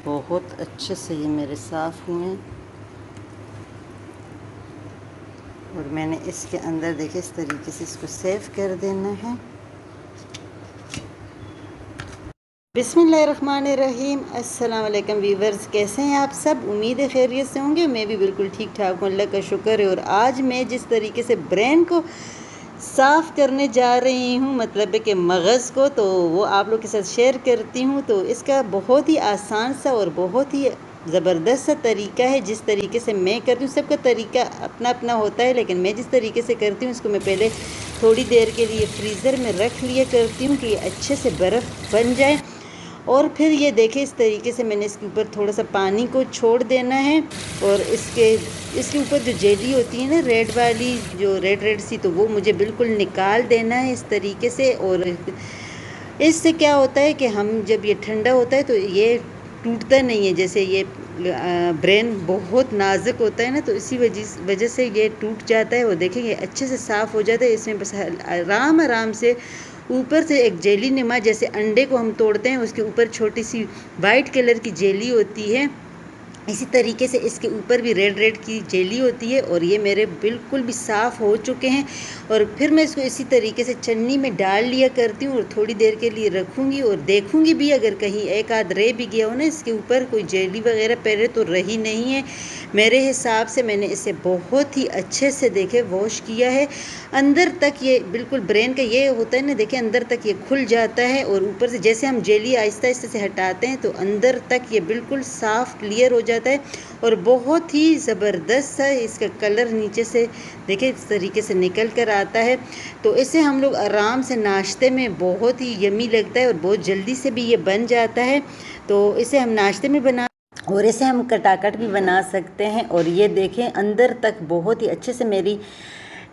बहुत अच्छे से ये मेरे साफ़ हुए हैं। और मैंने इसके अंदर देखे इस तरीके से इसको सेव कर देना है। बिस्मिल्लाहिर्रहमानिर्रहीम। अस्सलाम वालेकुम वीवर्स, कैसे हैं आप सब? उम्मीद है खैरियत से होंगे। मैं भी बिल्कुल ठीक ठाक हूँ, अल्लाह का शुक्र है। और आज मैं जिस तरीके से ब्रेन को साफ़ करने जा रही हूँ, मतलब है कि मगज़ को, तो वो आप लोग के साथ शेयर करती हूँ। तो इसका बहुत ही आसान सा और बहुत ही ज़बरदस्त सा तरीका है। जिस तरीके से मैं करती हूँ, सबका तरीका अपना अपना होता है, लेकिन मैं जिस तरीके से करती हूँ इसको मैं पहले थोड़ी देर के लिए फ्रीज़र में रख लिया करती हूँ कि ये अच्छे से बर्फ़ बन जाए। और फिर ये देखें इस तरीके से मैंने इसके ऊपर थोड़ा सा पानी को छोड़ देना है। और इसके ऊपर जो जेली होती है ना, रेड वाली, जो रेड सी, तो वो मुझे बिल्कुल निकाल देना है इस तरीके से। और इससे क्या होता है कि हम जब ये ठंडा होता है तो ये टूटता नहीं है। जैसे ये ब्रेन बहुत नाजुक होता है ना, तो इसी वजह से ये टूट जाता है। और देखेंगे अच्छे से साफ़ हो जाता है। इसमें बस आराम से ऊपर से एक जेली नुमा, जैसे अंडे को हम तोड़ते हैं उसके ऊपर छोटी सी वाइट कलर की जेली होती है, इसी तरीके से इसके ऊपर भी रेड की जेली होती है। और ये मेरे बिल्कुल भी साफ़ हो चुके हैं। और फिर मैं इसको इसी तरीके से चन्नी में डाल लिया करती हूँ और थोड़ी देर के लिए रखूँगी। और देखूँगी भी अगर कहीं एक आध रह भी गया हो ना इसके ऊपर कोई जेली वगैरह, पहले तो रही नहीं है। मेरे हिसाब से मैंने इसे बहुत ही अच्छे से देखे वॉश किया है। अंदर तक ये बिल्कुल ब्रेन का ये होता है ना, देखें अंदर तक ये खुल जाता है। और ऊपर से जैसे हम जेली आहिस्ता आहिस्ता से हटाते हैं तो अंदर तक ये बिल्कुल साफ़ क्लियर हो जाता है। और बहुत ही ज़बरदस्त सा इसका कलर नीचे से देखें इस तरीके से निकल कर आता है। तो इसे हम लोग आराम से नाश्ते में बहुत ही यमी लगता है और बहुत जल्दी से भी ये बन जाता है। तो इसे हम नाश्ते में बना और इसे हम कटाकट भी बना सकते हैं। और ये देखें अंदर तक बहुत ही अच्छे से मेरी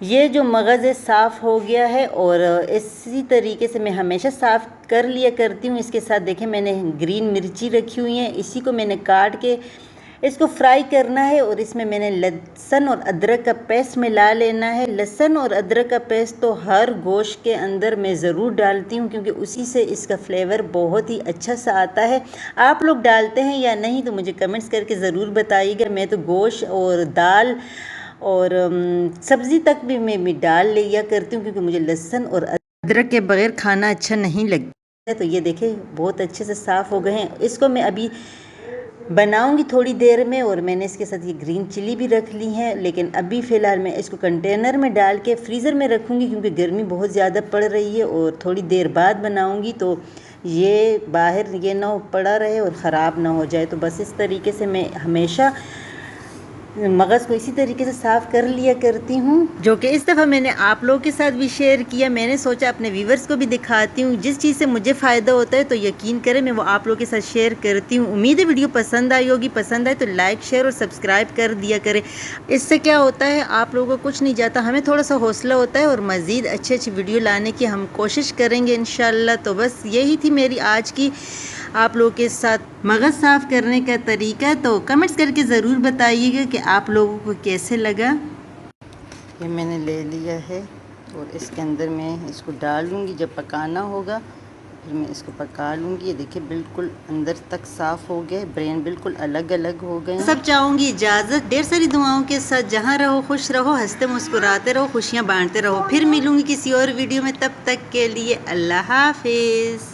ये जो मगज़ है साफ़ हो गया है। और इसी तरीके से मैं हमेशा साफ़ कर लिया करती हूँ। इसके साथ देखें मैंने ग्रीन मिर्ची रखी हुई है, इसी को मैंने काट के इसको फ्राई करना है। और इसमें मैंने लहसुन और अदरक का पेस्ट मिला लेना है। लहसुन और अदरक का पेस्ट तो हर गोश्त के अंदर मैं ज़रूर डालती हूँ, क्योंकि उसी से इसका फ्लेवर बहुत ही अच्छा सा आता है। आप लोग डालते हैं या नहीं तो मुझे कमेंट्स करके ज़रूर बताइएगा। मैं तो गोश्त और दाल और सब्ज़ी तक भी मैं डाल लिया करती हूँ, क्योंकि मुझे लहसुन और अदरक के बगैर खाना अच्छा नहीं लगता। तो ये देखें बहुत अच्छे से साफ़ हो गए हैं। इसको मैं अभी बनाऊंगी थोड़ी देर में। और मैंने इसके साथ ये ग्रीन चिली भी रख ली है, लेकिन अभी फ़िलहाल मैं इसको कंटेनर में डाल के फ्रीज़र में रखूँगी, क्योंकि गर्मी बहुत ज़्यादा पड़ रही है। और थोड़ी देर बाद बनाऊँगी तो ये बाहर ये ना पड़ा रहे और ख़राब ना हो जाए। तो बस इस तरीके से मैं हमेशा मगज़ को इसी तरीके से साफ़ कर लिया करती हूँ, जो कि इस दफ़ा मैंने आप लोगों के साथ भी शेयर किया। मैंने सोचा अपने व्यूवर्स को भी दिखाती हूँ। जिस चीज़ से मुझे फ़ायदा होता है तो यकीन करें मैं वो आप लोगों के साथ शेयर करती हूँ। उम्मीद है वीडियो पसंद आई होगी। पसंद आए तो लाइक शेयर और सब्सक्राइब कर दिया करें। इससे क्या होता है, आप लोगों को कुछ नहीं जाता, हमें थोड़ा सा हौसला होता है और मज़ीद अच्छी वीडियो लाने की हम कोशिश करेंगे इंशाल्लाह। तो बस यही थी मेरी आज की आप लोगों के साथ मगज़ साफ़ करने का तरीका। तो कमेंट्स करके ज़रूर बताइएगा कि आप लोगों को कैसे लगा। ये मैंने ले लिया है और इसके अंदर मैं इसको डाल लूँगी। जब पकाना होगा फिर मैं इसको पका लूँगी। ये देखिए बिल्कुल अंदर तक साफ़ हो गए, ब्रेन बिल्कुल अलग अलग हो गए। सब चाहूँगी इजाज़त, ढेर सारी दुआओं के साथ। जहाँ रहो खुश रहो, हंसते मुस्कुराते रहो, खुशियाँ बांटते रहो। फिर मिलूँगी किसी और वीडियो में, तब तक के लिए अल्लाह हाफिज़।